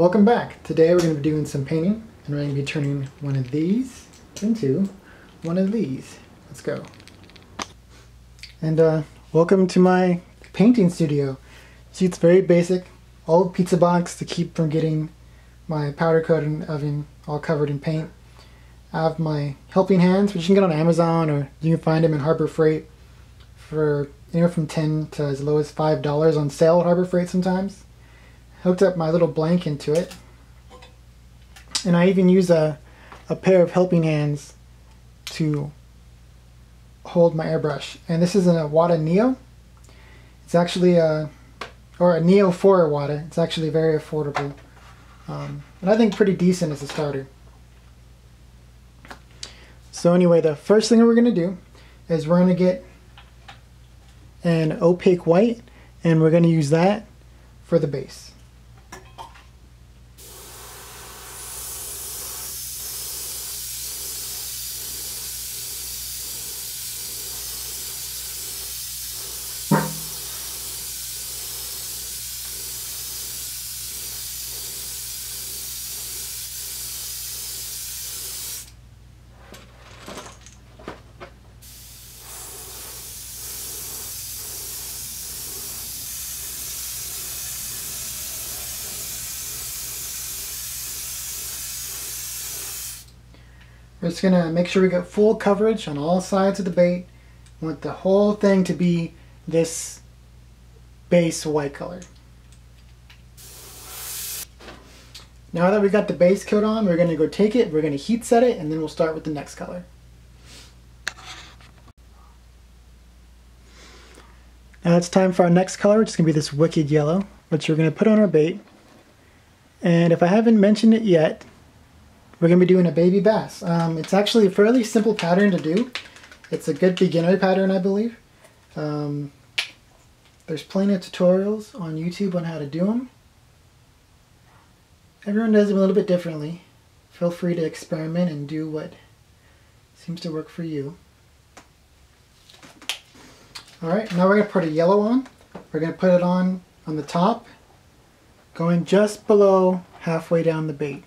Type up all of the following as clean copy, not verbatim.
Welcome back. Today we're going to be doing some painting and we're going to be turning one of these into one of these. Let's go. And welcome to my painting studio. See, it's very basic. Old pizza box to keep from getting my powder coating oven all covered in paint. I have my helping hands, which you can get on Amazon or you can find them in Harbor Freight for anywhere from $10 to as low as $5 on sale at Harbor Freight sometimes. Hooked up my little blank into it. And I even use a pair of helping hands to hold my airbrush. And this is a Wata Neo. It's actually a Neo 4 Wata. It's actually very affordable. And I think pretty decent as a starter. So anyway, the first thing we're going to do is we're going to get an opaque white and we're going to use that for the base. We're just going to make sure we get full coverage on all sides of the bait. We want the whole thing to be this base white color. Now that we got the base coat on, we're going to go take it, we're going to heat set it, and then we'll start with the next color. Now it's time for our next color, which is going to be this wicked yellow, which we're going to put on our bait. And if I haven't mentioned it yet, we're going to be doing a baby bass. It's actually a fairly simple pattern to do. It's a good beginner pattern, I believe. There's plenty of tutorials on YouTube on how to do them. Everyone does them a little bit differently. Feel free to experiment and do what seems to work for you. Alright, now we're going to put a yellow on. We're going to put it on the top, going just below halfway down the bait.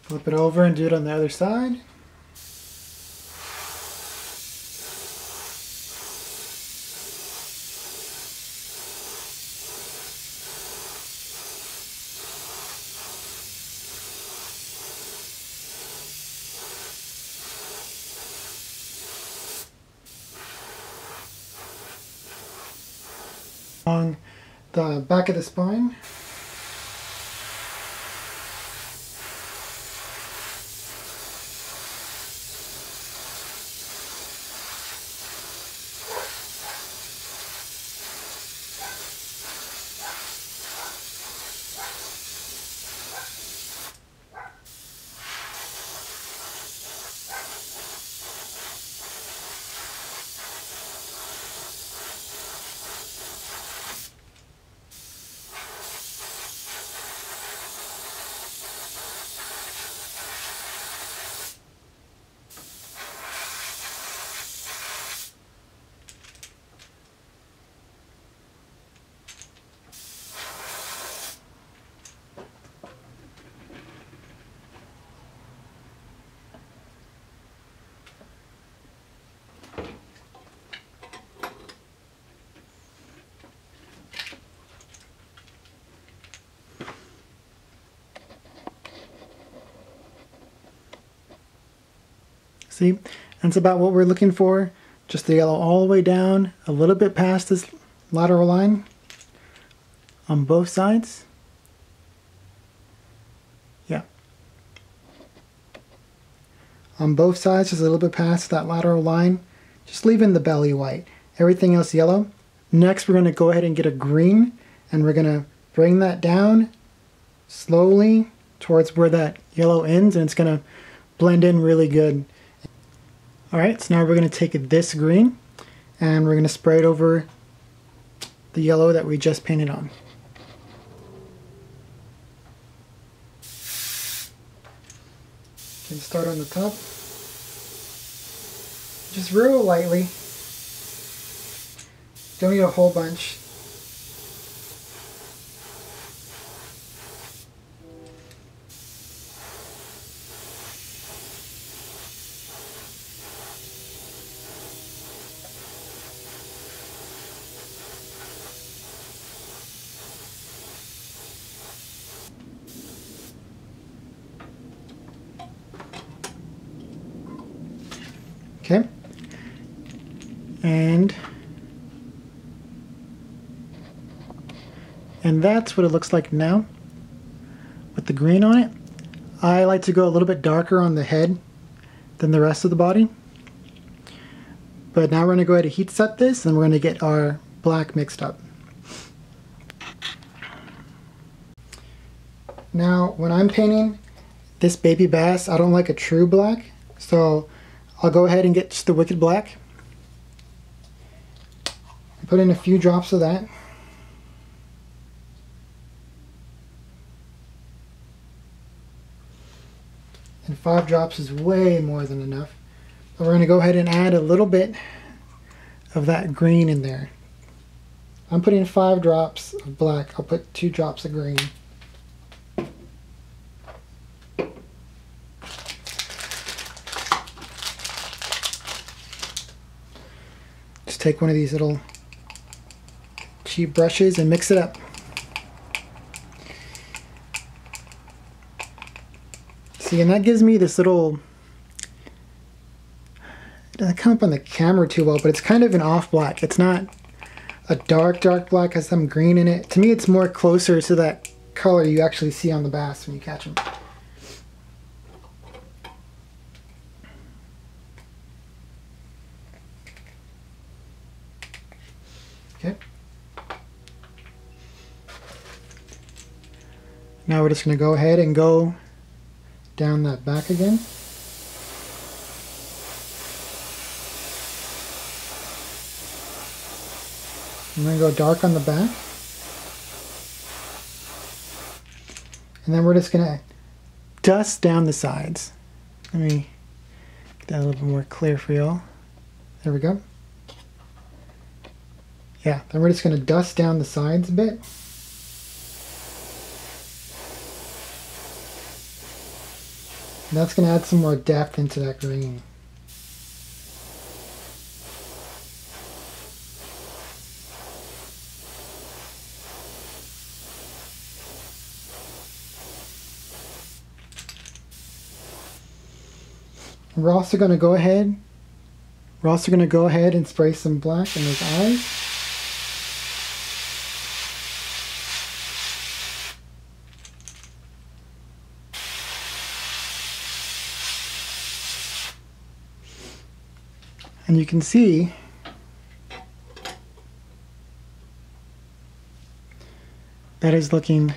Flip it over and do it on the other side. Along the back of the spine. See, that's about what we're looking for. Just the yellow all the way down, a little bit past this lateral line on both sides. Yeah. On both sides, just a little bit past that lateral line. Just leaving the belly white. Everything else yellow. Next, we're going to go ahead and get a green, and we're going to bring that down slowly towards where that yellow ends, and it's going to blend in really good. Alright, so now we're going to take this green, and we're going to spray it over the yellow that we just painted on. You can start on the top, just real lightly. Don't need a whole bunch. Okay, and that's what it looks like now with the green on it. I like to go a little bit darker on the head than the rest of the body. But now we're going to go ahead and heat set this, and we're going to get our black mixed up. Now when I'm painting this baby bass, I don't like a true black, so I'll go ahead and get just the Wicked Black. Put in a few drops of that. And 5 drops is way more than enough. But we're going to go ahead and add a little bit of that green in there. I'm putting 5 drops of black. I'll put 2 drops of green. Just take one of these little cheap brushes and mix it up. See, and that gives me this little, it doesn't come up on the camera too well, but it's kind of an off black. It's not a dark black, has some green in it. To me, it's more closer to that color you actually see on the bass when you catch them. Okay. Now we're just going to go ahead and go down that back again. I'm going to go dark on the back. And then we're just going to dust down the sides. Let me get that a little bit more clear for y'all. There we go. Yeah, then we're just going to dust down the sides a bit. And that's going to add some more depth into that green. And we're also going to go ahead and spray some black in those eyes. And you can see that is looking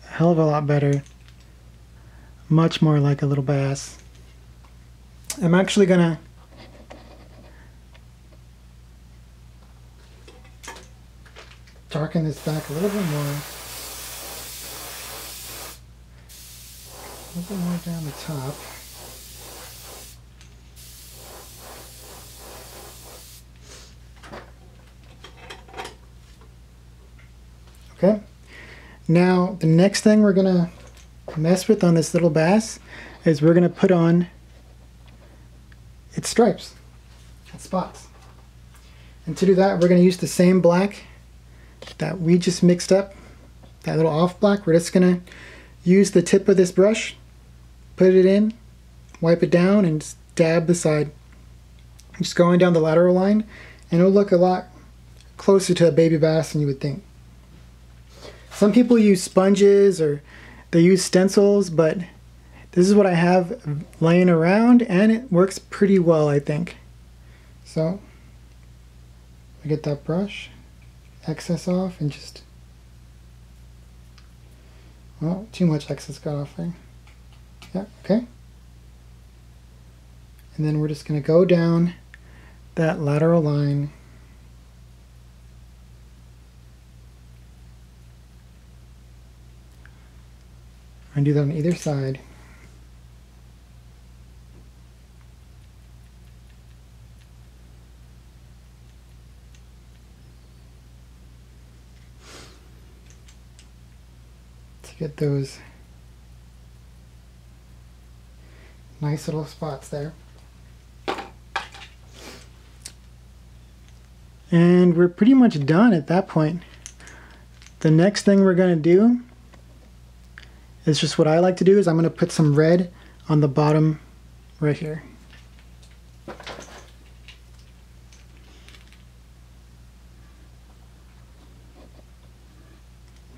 a hell of a lot better. Much more like a little bass. I'm actually gonna darken this back a little bit more. A little bit more down the top. Okay, now the next thing we're gonna mess with on this little bass is we're gonna put on its stripes and spots. And to do that, we're gonna use the same black that we just mixed up, that little off black. We're just gonna use the tip of this brush, put it in, wipe it down, and just dab the side. Just going down the lateral line, and it'll look a lot closer to a baby bass than you would think. Some people use sponges or they use stencils, but this is what I have laying around and it works pretty well, I think. So I get that brush, excess off, and just, well, too much excess got off there. Yeah, okay. And then we're just going to go down that lateral line. And do that on either side. To get those nice little spots there. And we're pretty much done at that point. The next thing we're going to do is just what I like to do is I'm going to put some red on the bottom right here.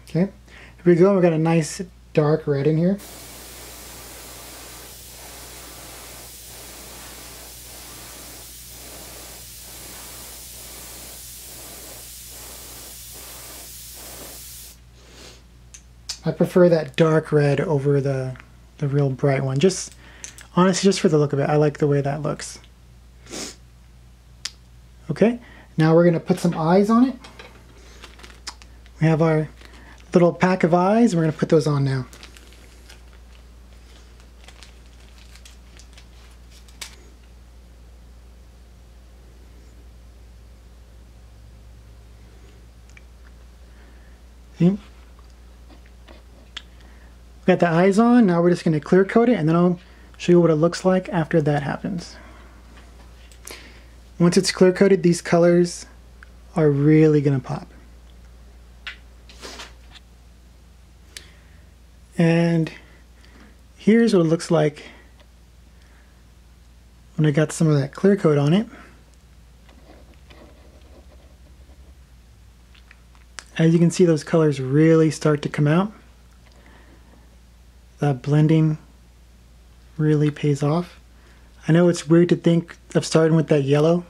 Okay, here we go. We've got a nice dark red in here. I prefer that dark red over the real bright one. Just honestly, just for the look of it, I like the way that looks. Okay, now we're going to put some eyes on it. We have our little pack of eyes, and we're going to put those on now. See? Got the eyes on, now we're just going to clear coat it, and then I'll show you what it looks like after that happens. Once it's clear coated, these colors are really going to pop. And here's what it looks like when I got some of that clear coat on it. As you can see, those colors really start to come out. That blending really pays off. I know it's weird to think of starting with that yellow,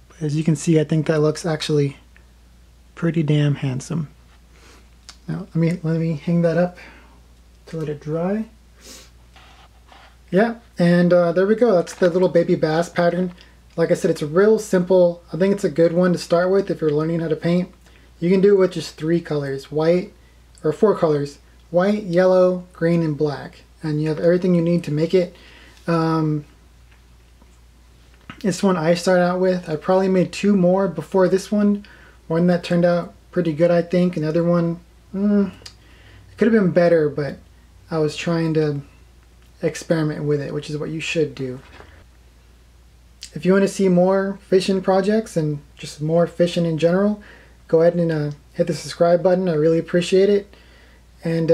but as you can see, I think that looks actually pretty damn handsome. Now let me hang that up to let it dry. Yeah, and there we go. That's the little baby bass pattern. Like I said, it's real simple. I think it's a good one to start with if you're learning how to paint. You can do it with just 3 colors, white, or 4 colors. White, yellow, green, and black. And you have everything you need to make it. This one I started out with. I probably made 2 more before this one. One that turned out pretty good, I think. Another one, it could have been better, but I was trying to experiment with it, which is what you should do. If you want to see more fishing projects and just more fishing in general, go ahead and hit the subscribe button. I really appreciate it. And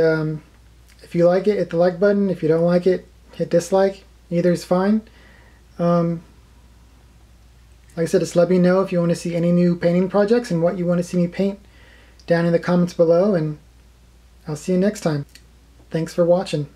if you like it, hit the like button. If you don't like it, hit dislike. Either is fine. Like I said, just let me know if you want to see any new painting projects and what you want to see me paint down in the comments below. And I'll see you next time. Thanks for watching.